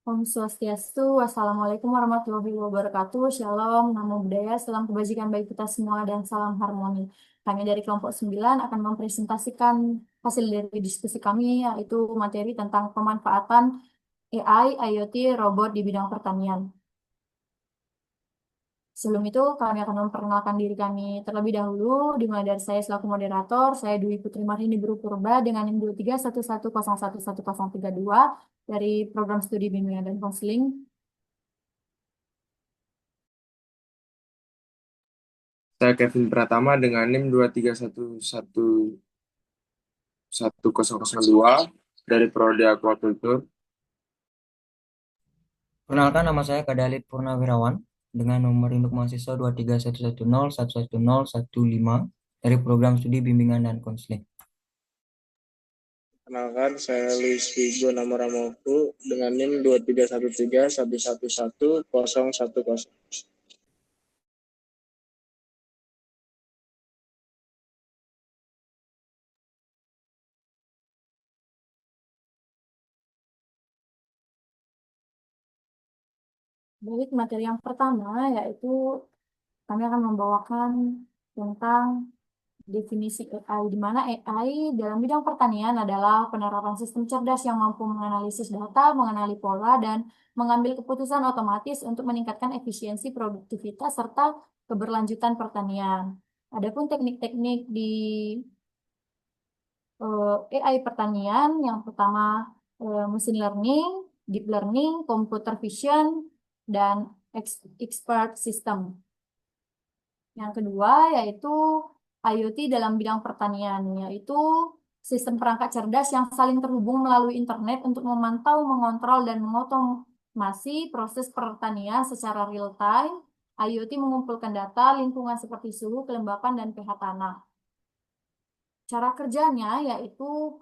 Om Swastiastu, Wassalamualaikum warahmatullahi wabarakatuh, Shalom, Namo Buddhaya, salam kebajikan bagi kita semua dan salam harmoni. Kami dari kelompok 9 akan mempresentasikan hasil dari diskusi kami, yaitu materi tentang pemanfaatan AI, IoT, robot di bidang pertanian. Sebelum itu, kami akan memperkenalkan diri kami terlebih dahulu, dimulai dari saya selaku moderator, saya Dwi Putri Marini Buru Purba dengan NIM 2311011132 dari Program Studi Bimbingan dan Konseling. Saya Kevin Pratama dengan NIM 23111002 dari Prodi Aquaculture. Perkenalkan, nama saya Kadalit Purnawirawan dengan nomor induk mahasiswa 23110110115 dari program studi bimbingan dan konseling. Kenalkan, saya Luis Vigo Namoramoku dengan NIM 2313111010. Baik, materi yang pertama yaitu kami akan membawakan tentang definisi AI, di mana AI dalam bidang pertanian adalah penerapan sistem cerdas yang mampu menganalisis data, mengenali pola, dan mengambil keputusan otomatis untuk meningkatkan efisiensi, produktivitas, serta keberlanjutan pertanian. Adapun teknik-teknik di AI pertanian, yang pertama machine learning, deep learning, computer vision, dan expert system. Yang kedua yaitu IoT dalam bidang pertanian, yaitu sistem perangkat cerdas yang saling terhubung melalui internet untuk memantau, mengontrol, dan mengotomasi proses pertanian secara real time. IoT mengumpulkan data lingkungan seperti suhu, kelembapan, dan pH tanah. Cara kerjanya yaitu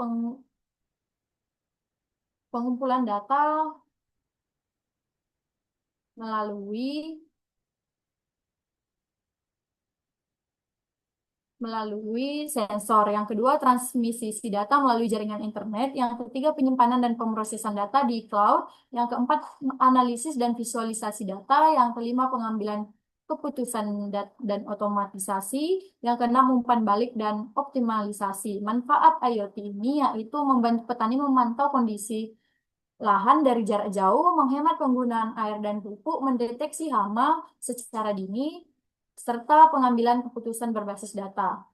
pengumpulan data melalui sensor. Yang kedua, transmisi data melalui jaringan internet. Yang ketiga, penyimpanan dan pemrosesan data di cloud. Yang keempat, analisis dan visualisasi data. Yang kelima, pengambilan keputusan dan otomatisasi. Yang keenam, umpan balik dan optimalisasi. Manfaat IoT ini yaitu membantu petani memantau kondisi lahan dari jarak jauh, menghemat penggunaan air dan pupuk, mendeteksi hama secara dini, serta pengambilan keputusan berbasis data.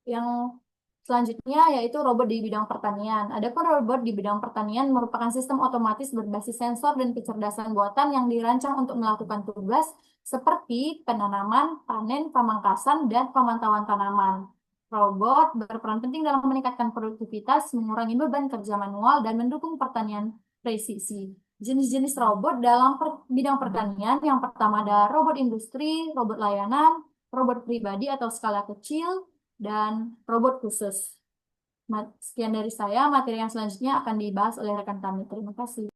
Yang selanjutnya yaitu robot di bidang pertanian. Adapun robot di bidang pertanian merupakan sistem otomatis berbasis sensor dan kecerdasan buatan yang dirancang untuk melakukan tugas seperti penanaman, panen, pamangkasan, dan pemantauan tanaman. Robot berperan penting dalam meningkatkan produktivitas, mengurangi beban kerja manual, dan mendukung pertanian presisi. Jenis-jenis robot dalam bidang pertanian yang pertama ada robot industri, robot layanan, robot pribadi atau skala kecil, dan robot khusus. Sekian dari saya, materi yang selanjutnya akan dibahas oleh rekan kami. Terima kasih.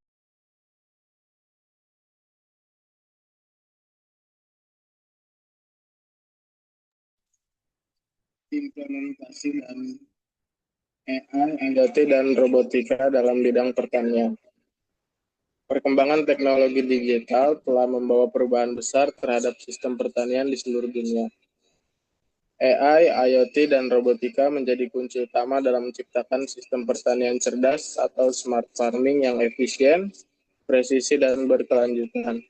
Implementasi dan AI, IoT, dan robotika dalam bidang pertanian. Perkembangan teknologi digital telah membawa perubahan besar terhadap sistem pertanian di seluruh dunia. AI, IoT, dan robotika menjadi kunci utama dalam menciptakan sistem pertanian cerdas atau smart farming yang efisien, presisi, dan berkelanjutan.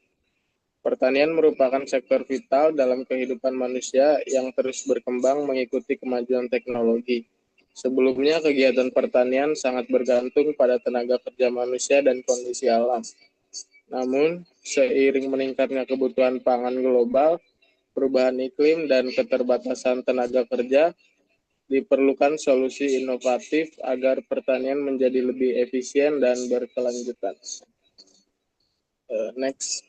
Pertanian merupakan sektor vital dalam kehidupan manusia yang terus berkembang mengikuti kemajuan teknologi. Sebelumnya, kegiatan pertanian sangat bergantung pada tenaga kerja manusia dan kondisi alam. Namun, seiring meningkatnya kebutuhan pangan global, perubahan iklim, dan keterbatasan tenaga kerja, diperlukan solusi inovatif agar pertanian menjadi lebih efisien dan berkelanjutan. Next.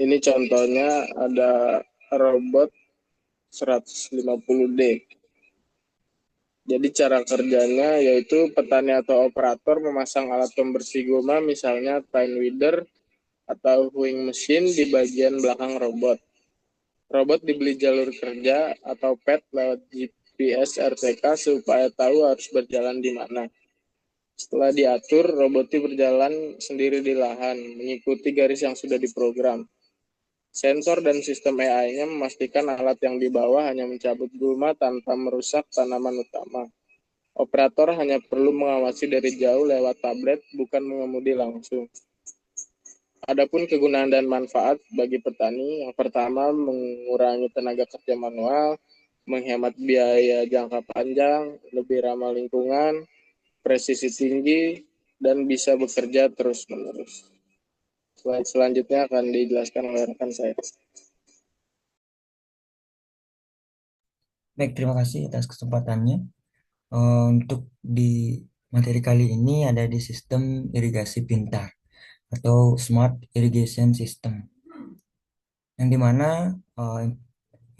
Ini contohnya ada robot 150D. Jadi cara kerjanya yaitu petani atau operator memasang alat pembersih goma, misalnya tine weeder atau hoeing mesin di bagian belakang robot. Robot dibeli jalur kerja atau pet lewat GPS RTK supaya tahu harus berjalan di mana. Setelah diatur, robotnya berjalan sendiri di lahan, mengikuti garis yang sudah diprogram. Sensor dan sistem AI-nya memastikan alat yang dibawa hanya mencabut gulma tanpa merusak tanaman utama. Operator hanya perlu mengawasi dari jauh lewat tablet, bukan mengemudi langsung. Adapun kegunaan dan manfaat bagi petani, yang pertama mengurangi tenaga kerja manual, menghemat biaya jangka panjang, lebih ramah lingkungan, presisi tinggi, dan bisa bekerja terus-menerus. Slide selanjutnya akan dijelaskan oleh rekan saya. Baik, terima kasih atas kesempatannya. Untuk di materi kali ini ada di sistem irigasi pintar atau Smart Irrigation System, yang dimana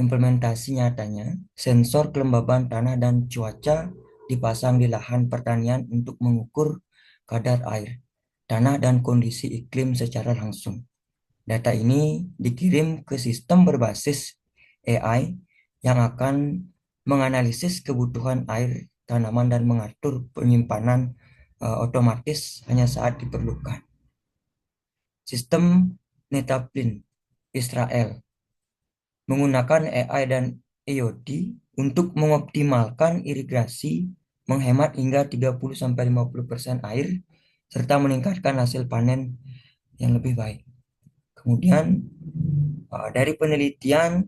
implementasi nyatanya sensor kelembaban tanah dan cuaca dipasang di lahan pertanian untuk mengukur kadar air, tanah, dan kondisi iklim secara langsung. Data ini dikirim ke sistem berbasis AI yang akan menganalisis kebutuhan air tanaman dan mengatur penyimpanan otomatis hanya saat diperlukan. Sistem Netaplin Israel menggunakan AI dan IoT untuk mengoptimalkan irigasi, menghemat hingga 30-50% air, serta meningkatkan hasil panen yang lebih baik. Kemudian dari penelitian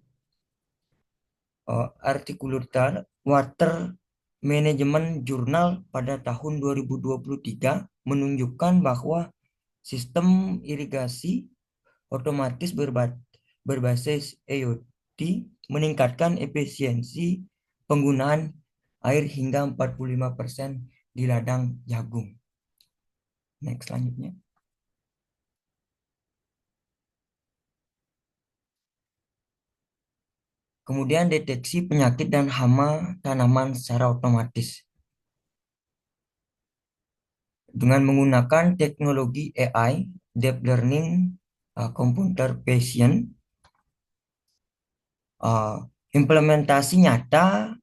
Articulatural Water Management Journal pada tahun 2023 menunjukkan bahwa sistem irigasi otomatis berbasis IoT meningkatkan efisiensi penggunaan air hingga 45% di ladang jagung. Next, selanjutnya. Kemudian deteksi penyakit dan hama tanaman secara otomatis. Dengan menggunakan teknologi AI, Deep Learning, Computer Vision, implementasi nyata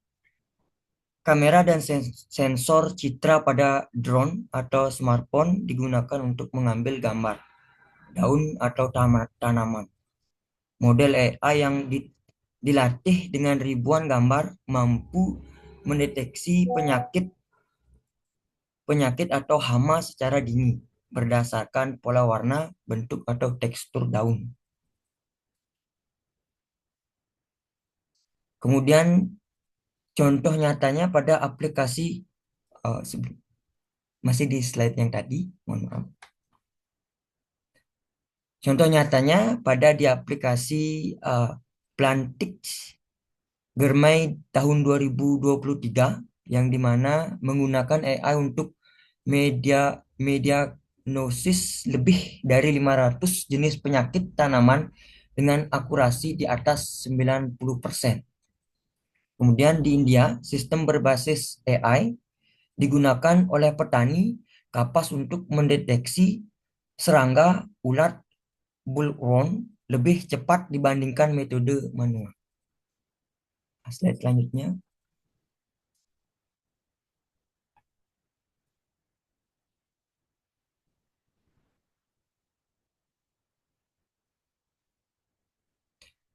kamera dan sensor citra pada drone atau smartphone digunakan untuk mengambil gambar daun atau tanaman. Model AI yang dilatih dengan ribuan gambar mampu mendeteksi penyakit atau hama secara dini berdasarkan pola warna, bentuk, atau tekstur daun. Kemudian contoh nyatanya pada aplikasi masih di slide yang tadi, mohon maaf. Contoh nyatanya pada di aplikasi Plantix Germay tahun 2023 yang dimana menggunakan AI untuk diagnosis lebih dari 500 jenis penyakit tanaman dengan akurasi di atas 90%. Kemudian di India, sistem berbasis AI digunakan oleh petani kapas untuk mendeteksi serangga, ulat, bollworm lebih cepat dibandingkan metode manual. Slide selanjutnya.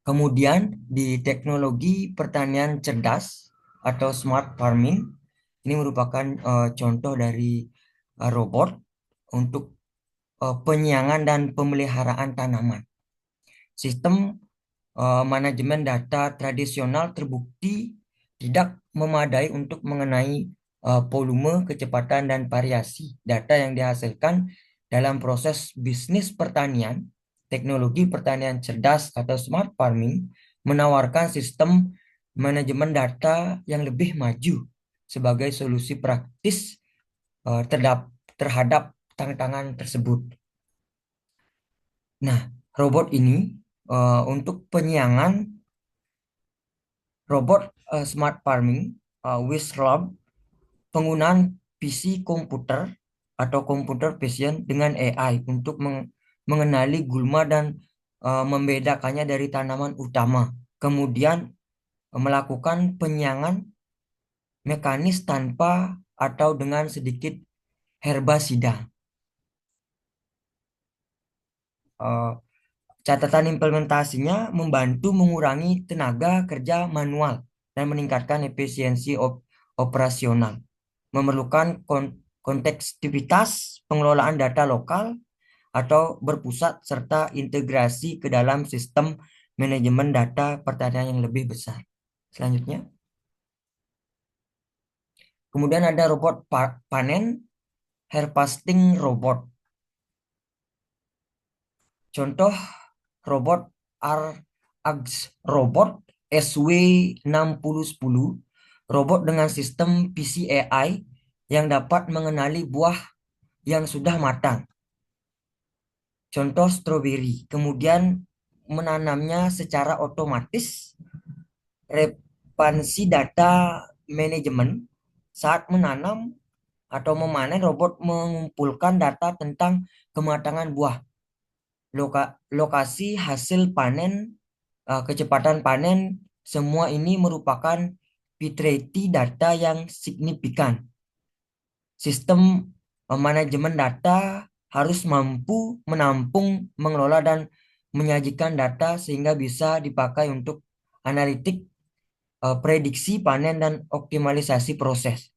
Kemudian di teknologi pertanian cerdas atau smart farming, ini merupakan contoh dari robot untuk penyiangan dan pemeliharaan tanaman. Sistem manajemen data tradisional terbukti tidak memadai untuk mengenai volume, kecepatan, dan variasi data yang dihasilkan dalam proses bisnis pertanian. Teknologi pertanian cerdas atau smart farming menawarkan sistem manajemen data yang lebih maju sebagai solusi praktis terhadap tantangan tersebut. Nah, robot ini Untuk penyiangan robot smart farming with lab, penggunaan PC komputer atau computer vision dengan AI untuk mengenali gulma dan membedakannya dari tanaman utama. Kemudian melakukan penyiangan mekanis tanpa atau dengan sedikit herbasida. Eh, Catatan implementasinya membantu mengurangi tenaga kerja manual dan meningkatkan efisiensi operasional. Memerlukan kontekstivitas pengelolaan data lokal atau berpusat serta integrasi ke dalam sistem manajemen data pertanian yang lebih besar. Selanjutnya, kemudian ada robot panen, harvesting robot. Contoh robot ARAGS robot SW6010, robot dengan sistem PCAI yang dapat mengenali buah yang sudah matang. Contoh stroberi, kemudian menanamnya secara otomatis. Repansi data manajemen saat menanam atau memanen, robot mengumpulkan data tentang kematangan buah, lokasi hasil panen, kecepatan panen. Semua ini merupakan fidelity data yang signifikan. Sistem manajemen data harus mampu menampung, mengelola, dan menyajikan data sehingga bisa dipakai untuk analitik, prediksi panen, dan optimalisasi proses.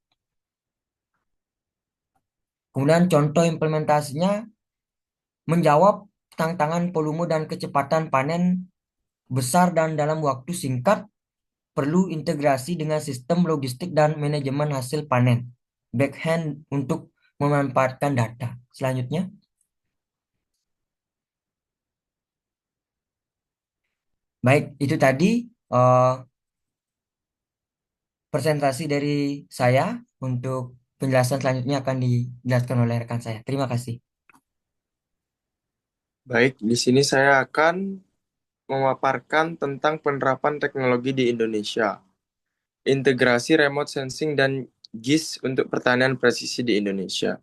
Kemudian contoh implementasinya menjawab tantangan volume dan kecepatan panen besar dan dalam waktu singkat, perlu integrasi dengan sistem logistik dan manajemen hasil panen backhand untuk memanfaatkan data. Selanjutnya, baik, itu tadi presentasi dari saya. Untuk penjelasan selanjutnya akan dijelaskan oleh rekan saya. Terima kasih. Baik, di sini saya akan memaparkan tentang penerapan teknologi di Indonesia. Integrasi remote sensing dan GIS untuk pertanian presisi di Indonesia.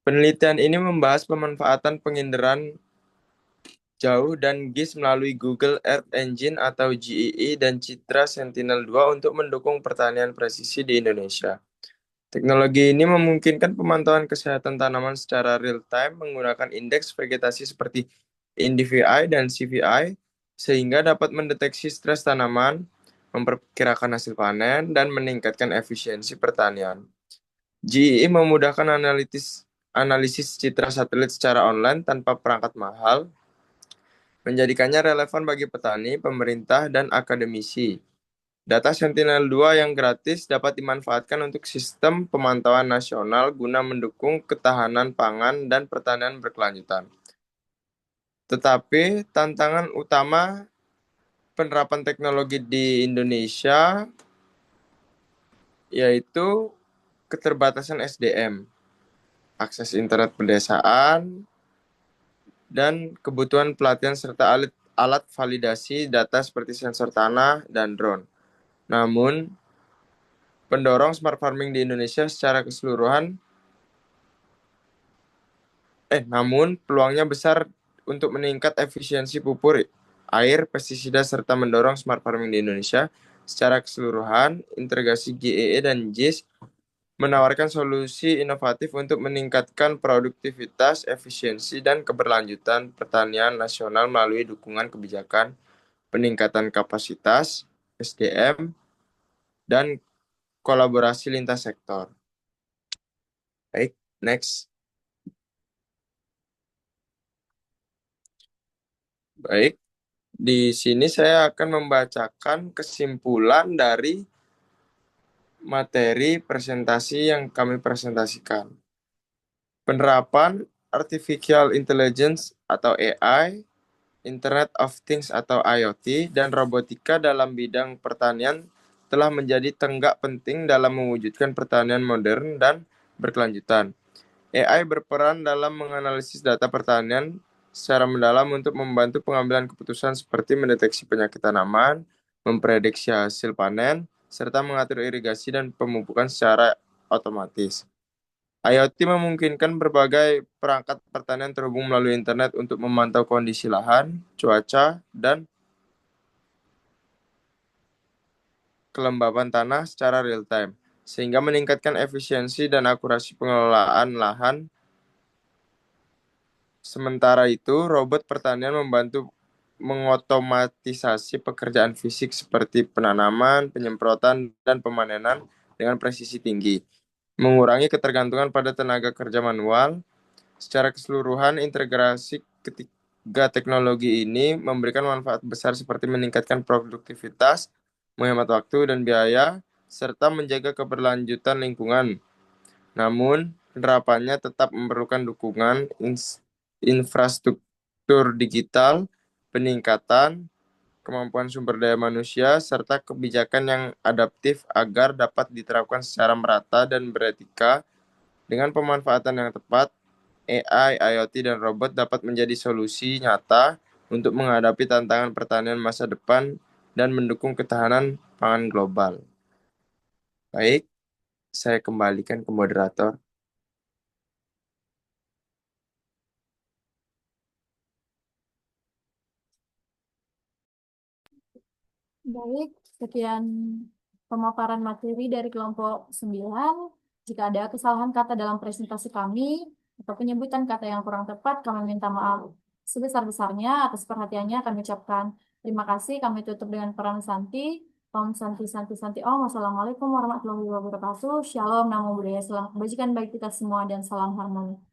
Penelitian ini membahas pemanfaatan penginderaan jauh dan GIS melalui Google Earth Engine atau GEE dan Citra Sentinel-2 untuk mendukung pertanian presisi di Indonesia. Teknologi ini memungkinkan pemantauan kesehatan tanaman secara real-time menggunakan indeks vegetasi seperti INDVI dan CVI, sehingga dapat mendeteksi stres tanaman, memperkirakan hasil panen, dan meningkatkan efisiensi pertanian. GEE memudahkan analisis citra satelit secara online tanpa perangkat mahal, menjadikannya relevan bagi petani, pemerintah, dan akademisi. Data Sentinel-2 yang gratis dapat dimanfaatkan untuk sistem pemantauan nasional guna mendukung ketahanan pangan dan pertanian berkelanjutan. Tetapi tantangan utama penerapan teknologi di Indonesia yaitu keterbatasan SDM, akses internet pedesaan, dan kebutuhan pelatihan serta alat validasi data seperti sensor tanah dan drone. Namun, pendorong smart farming di Indonesia secara keseluruhan namun peluangnya besar untuk meningkat efisiensi pupur, air, pestisida, serta mendorong smart farming di Indonesia secara keseluruhan. Integrasi GEE dan JIS menawarkan solusi inovatif untuk meningkatkan produktivitas, efisiensi, dan keberlanjutan pertanian nasional melalui dukungan kebijakan, peningkatan kapasitas, SDM, dan kolaborasi lintas sektor. Baik, next. Baik, di sini saya akan membacakan kesimpulan dari materi presentasi yang kami presentasikan. Penerapan Artificial Intelligence atau AI, Internet of Things atau IoT, dan robotika dalam bidang pertanian telah menjadi tonggak penting dalam mewujudkan pertanian modern dan berkelanjutan. AI berperan dalam menganalisis data pertanian secara mendalam untuk membantu pengambilan keputusan seperti mendeteksi penyakit tanaman, memprediksi hasil panen, serta mengatur irigasi dan pemupukan secara otomatis. IoT memungkinkan berbagai perangkat pertanian terhubung melalui internet untuk memantau kondisi lahan, cuaca, dan kelembaban tanah secara real time, sehingga meningkatkan efisiensi dan akurasi pengelolaan lahan. Sementara itu, robot pertanian membantu mengotomatisasi pekerjaan fisik seperti penanaman, penyemprotan, dan pemanenan dengan presisi tinggi, mengurangi ketergantungan pada tenaga kerja manual. Secara keseluruhan, integrasi ketiga teknologi ini memberikan manfaat besar seperti meningkatkan produktivitas, menghemat waktu dan biaya, serta menjaga keberlanjutan lingkungan. Namun, penerapannya tetap memerlukan dukungan infrastruktur digital, peningkatan kemampuan sumber daya manusia, serta kebijakan yang adaptif agar dapat diterapkan secara merata dan beretika. Dengan pemanfaatan yang tepat, AI, IoT, dan robot dapat menjadi solusi nyata untuk menghadapi tantangan pertanian masa depan dan mendukung ketahanan pangan global. Baik, saya kembalikan ke moderator. Baik, sekian pemaparan materi dari kelompok 9. Jika ada kesalahan kata dalam presentasi kami atau penyebutan kata yang kurang tepat, kami minta maaf sebesar-besarnya atas perhatiannya kami ucapkan. Terima kasih, kami tutup dengan peran Santi. Om Santi Santi Santi Om. Wassalamualaikum warahmatullahi wabarakatuh. Shalom, namo buddhaya, salam kebajikan bagi kita semua dan salam harmoni.